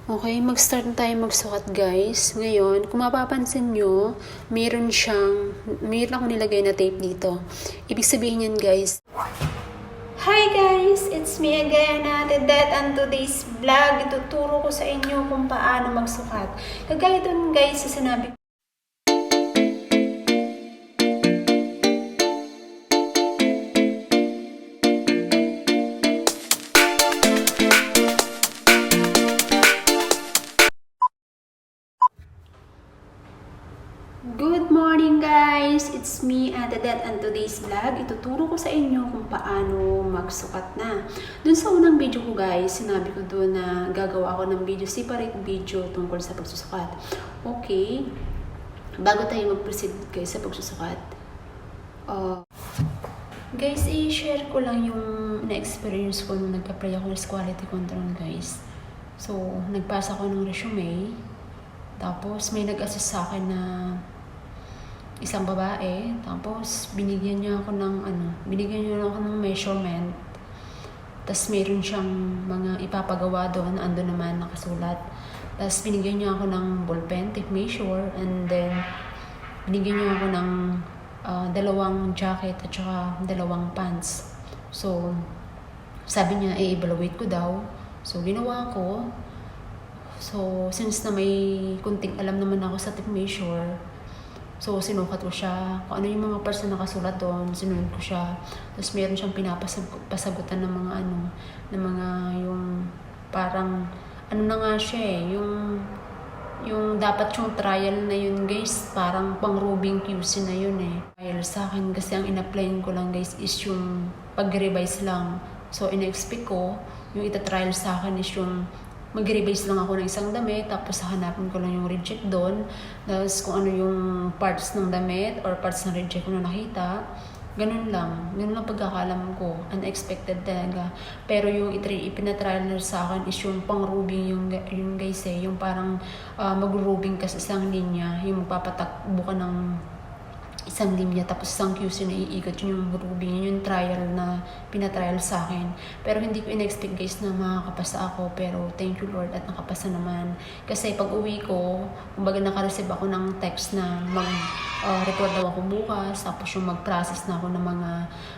Okay, mag-start na tayo magsukat guys. Ngayon, kung mapapansin nyo, meron ako nilagay na tape dito. Ibig sabihin yan guys. Hi guys! It's me again, Ate Det, and today's vlog, ituturo ko sa inyo kung paano magsukat. Kagaya dun guys, sa sinabi ko. Good morning guys! It's me, Ate Det, and today's vlog, ituturo ko sa inyo kung paano magsukat na. Dun sa unang video ko guys, sinabi ko doon na gagawa ako ng separate video tungkol sa pagsusukat. Okay, bago tayo mag-proceed guys sa pagsusukat, guys, i-share ko lang yung na-experience ko nung nag-apply ako ng quality control guys. So, nagpasa ko ng resume, tapos may nag-assist sa akin na isang babae, tapos binigyan niya ako ng measurement. Tapos meron siyang mga ipapagawa doon, ando naman nakasulat. Tapos binigyan niya ako ng ballpen, tape measure, and then binigyan niya ako ng 2 jacket at saka 2 pants. So, sabi niya, i-evaluate ko daw. So, ginawa ko. So, since na may kunting alam naman ako sa tape measure, so, sinukat ko siya. Kung ano yung mga parts na nakasulat doon, sinunod ko siya. Tapos, meron siyang pinapasagutan ng mga yung parang, ano na nga siya yung dapat yung trial na yun guys, parang pang-rubbing QC na yun eh. Trial sa akin, kasi ang in-applyin ko lang guys is yung pag-revise lang. So, in-expect ko, yung ita-trial sa akin is yung mag-revise lang ako ng isang damit, tapos hanapin ko lang yung reject doon. Tapos kung ano yung parts ng damit or parts ng reject ko na nakita, ganun lang pagkakalam ko. Unexpected talaga. Pero yung ipinatrial sa akin is yung pang-rubbing yung guys eh. Yung parang mag-rubbing ka sa isang linya, yung magpapatakbo ka ng isang linya, tapos isang QC na iikot, yun yung rubbing, yun yung trial na pinatrial sa akin. Pero hindi ko in-expect guys na makakapasa ako, pero thank you Lord at nakapasa naman. Kasi pag uwi ko, kumbaga nakareceive ako ng text na mag-report daw ako bukas, tapos yung mag-process na ako ng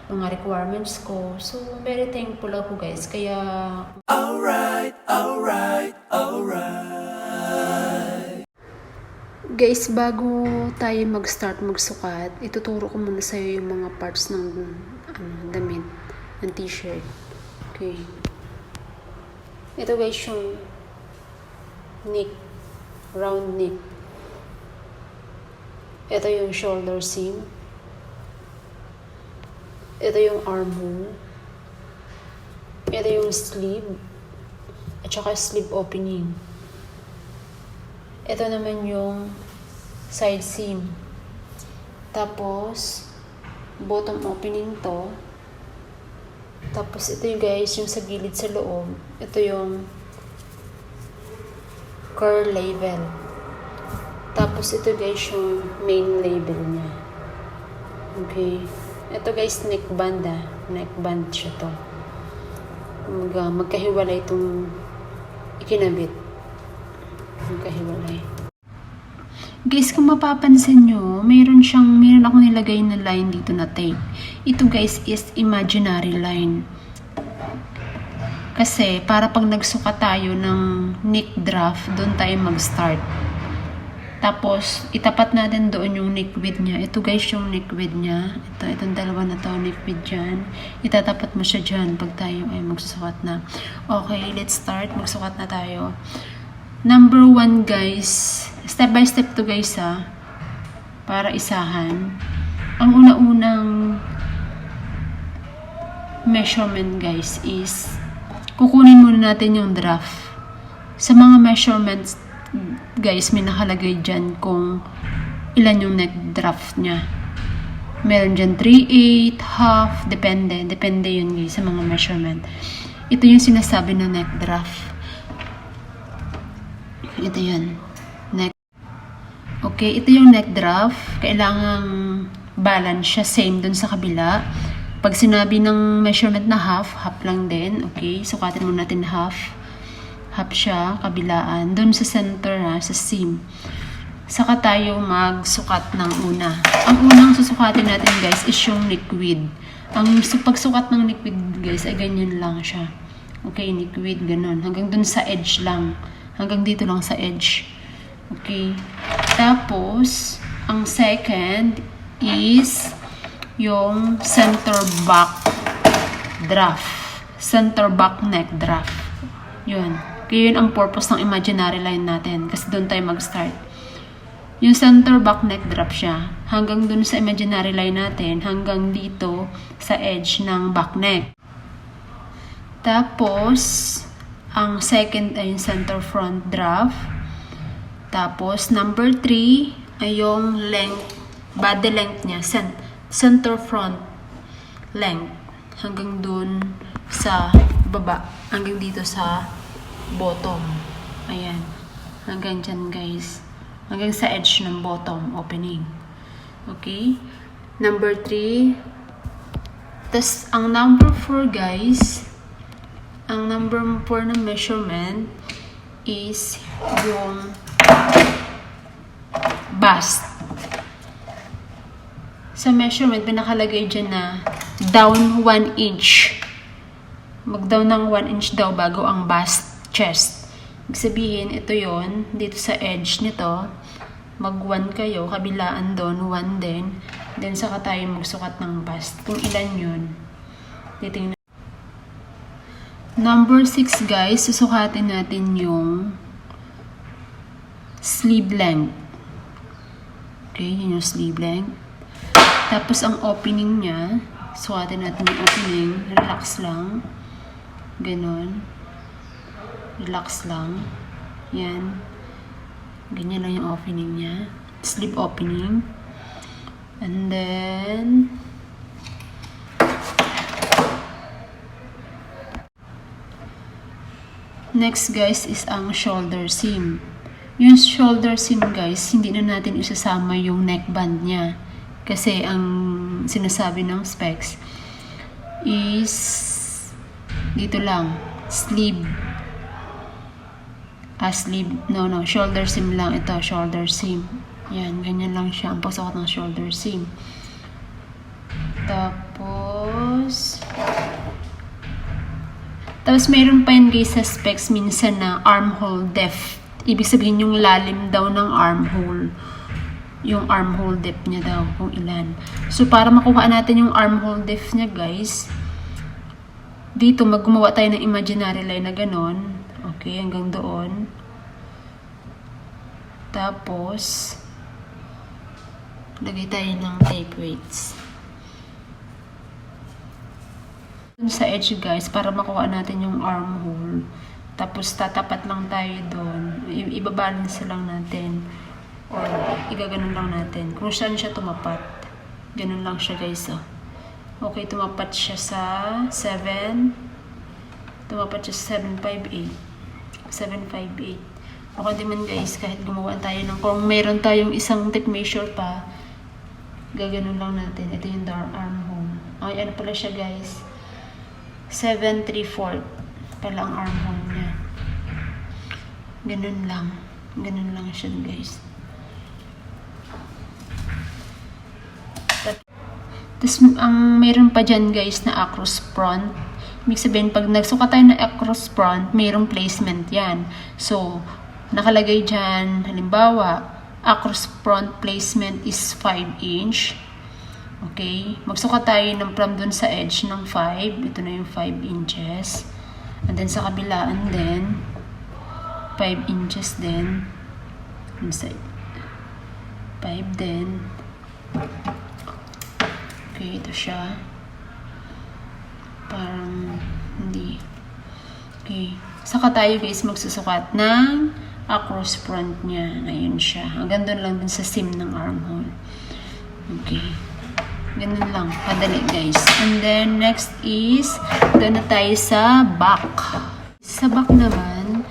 mga requirements ko. So, very thankful ako guys. Kaya, alright. Guys, bago tayo mag-start magsukat, ituturo ko muna sa'yo yung mga parts ng damit, ng t-shirt. Okay. Ito guys yung neck, round neck. Ito yung shoulder seam. Ito yung armhole. Ito yung sleeve. At saka sleeve opening. Ito naman yung side seam. Tapos, bottom opening to. Tapos, ito yung guys, yung sa gilid sa loob. Ito yung curl label. Tapos, ito guys, yung main label niya. Okay. Ito guys, neck band Neck band siya to. Magkahiwalay itong ikinabit. Magkahiwalay. Guys, kung mapapansin nyo, meron ako nilagay na line dito na tape. Ito guys is imaginary line. Kasi para pag nagsukat tayo ng neck draft, doon tayo mag-start. Tapos, itapat natin doon yung neck width niya. Ito guys yung neck width niya. Itong dalawa na to, neck width dyan. Itatapat mo siya dyan pag tayo ay magsusukat na. Okay, let's start. Magsukat na tayo. Number 1 guys, step by step to guys para isahan. Ang una-unang measurement guys is, kukunin muna natin yung draft. Sa mga measurements guys, may nakalagay dyan kung ilan yung neck draft nya. Meron dyan 3/8, half, depende yun guys sa mga measurement. Ito yung sinasabi na neck draft. Ito yun. Neck. Okay, ito yung neck draft. Kailangang balance siya. Same dun sa kabila. Pag sinabi ng measurement na half lang din. Okay, sukatin muna natin half. half siya, kabilaan. Doon sa center sa seam. Saka tayo magsukat ng una. Ang unang susukatin natin guys is yung liquid. Ang pagsukat ng liquid guys ay ganyan lang siya. Okay, liquid, ganun. Hanggang dun sa edge lang. Hanggang dito lang sa edge. Okay. Tapos, ang second is yung center back draft. Center back neck draft. Yun. Kaya yun ang purpose ng imaginary line natin. Kasi doon tayo mag-start. Yung center back neck draft siya. Hanggang dun sa imaginary line natin. Hanggang dito sa edge ng back neck. Tapos, ang second ay yung center front draft. Tapos, number 3 ay yung length, body length niya. Center front length. Hanggang dun sa baba. Hanggang dito sa bottom. Ayan. Hanggang dyan guys. Hanggang sa edge ng bottom opening. Okay? Number 3. Tapos, ang number 4 guys, ang number 4 na measurement is yung bust. Sa measurement, pinakalagay dyan na down 1 inch. Mag-down ng 1 inch daw bago ang bust chest. Ibig sabihin, ito yon dito sa edge nito, mag-1 kayo, kabilaan doon, 1 din. Then, saka tayo magsukat ng bust. Kung ilan yun, titingnan. Number 6 guys, susukatin natin yung sleeve length. Okay, yun yung sleeve length. Tapos, ang opening niya, sukatin natin yung opening. Relax lang. Ganon. Relax lang. Yan. Ganyan lang yung opening niya. Sleeve opening. And then, next guys is ang shoulder seam. Yung shoulder seam guys, hindi na natin isasama yung neckband niya. Kasi ang sinasabi ng specs is dito lang, sleeve. Shoulder seam lang ito, shoulder seam. Yan, ganyan lang siya. Ang pagsukat ng shoulder seam. Tapos mayroon pa yun guys sa specs minsan na armhole depth. Ibig sabihin yung lalim daw ng armhole. Yung armhole depth niya daw, kung ilan. So, para makuha natin yung armhole depth niya guys, dito maggumawa tayo ng imaginary line na ganon. Okay, hanggang doon. Tapos, lagay tayo ng tape weights. Sa edge guys, para makuha natin yung armhole. Tapos, tatapat lang tayo doon. Ibabalance lang natin. Or, igaganon lang natin. Kung saan siya tumapat. Ganun lang siya guys. Oh. Okay, tumapat siya sa 7. Tumapat siya sa 758. 758. Okay naman guys, kahit gumawa tayo ng, kung meron tayong isang tape measure pa, gaganon lang natin. Ito yung armhole. Ay, ano pala siya guys? 7/3/4 pala ang armhole niya. Ganun lang. Ganun lang siya guys. Tapos, ang meron pa dyan guys na across front. Ibig sabihin, pag nagsukat tayo ng across front, mayroong placement yan. So, nakalagay dyan, halimbawa, across front placement is 5 inch. Okay? Magsukat tayo ng from dun sa edge ng 5. Ito na yung 5 inches. And then, sa kabilaan din, 5 inches din. Inside. 5 din. Okay, ito siya. Parang hindi. Okay. Saka tayo guys magsusukat ng across front niya. Ayun siya. Hanggang doon lang din sa seam ng armhole. Okay. Ganun lang. Padali guys. And then next is doon na tayo sa back. Sa back naman,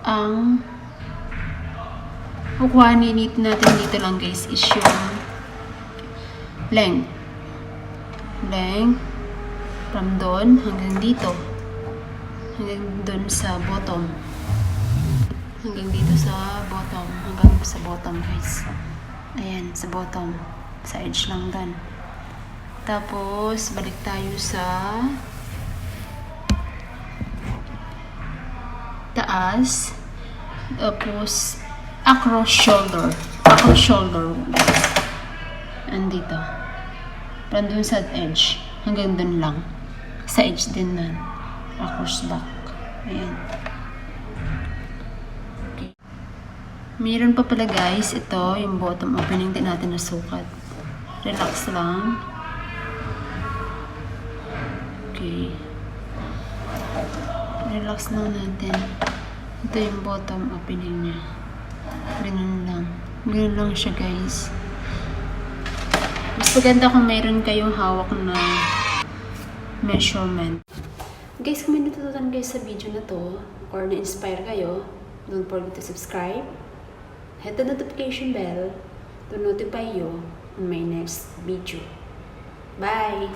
ang kukuhanin natin dito lang guys is yung length. Length from doon hanggang dito. hanggang dun sa bottom. Hanggang dito sa bottom. Hanggang sa bottom, guys. Ayan, sa bottom. Sa edge lang dun. Tapos, balik tayo sa taas. Tapos, across shoulder. Across shoulder. Andito. Nandun sa edge. Hanggang dun lang. Sa edge din nun. Across back. Ayan. Okay. Meron pa pala guys. Ito, yung bottom opening din natin na sukat. Relax lang. Okay. Relax lang natin. Ito yung bottom opening niya. Ganun lang. Ganun lang siya guys. Mas maganda kung mayroon kayong hawak na measurement. Guys, kung may natutunan kayo sa video na to or na-inspire kayo, don't forget to subscribe, hit the notification bell to notify you on my next video. Bye!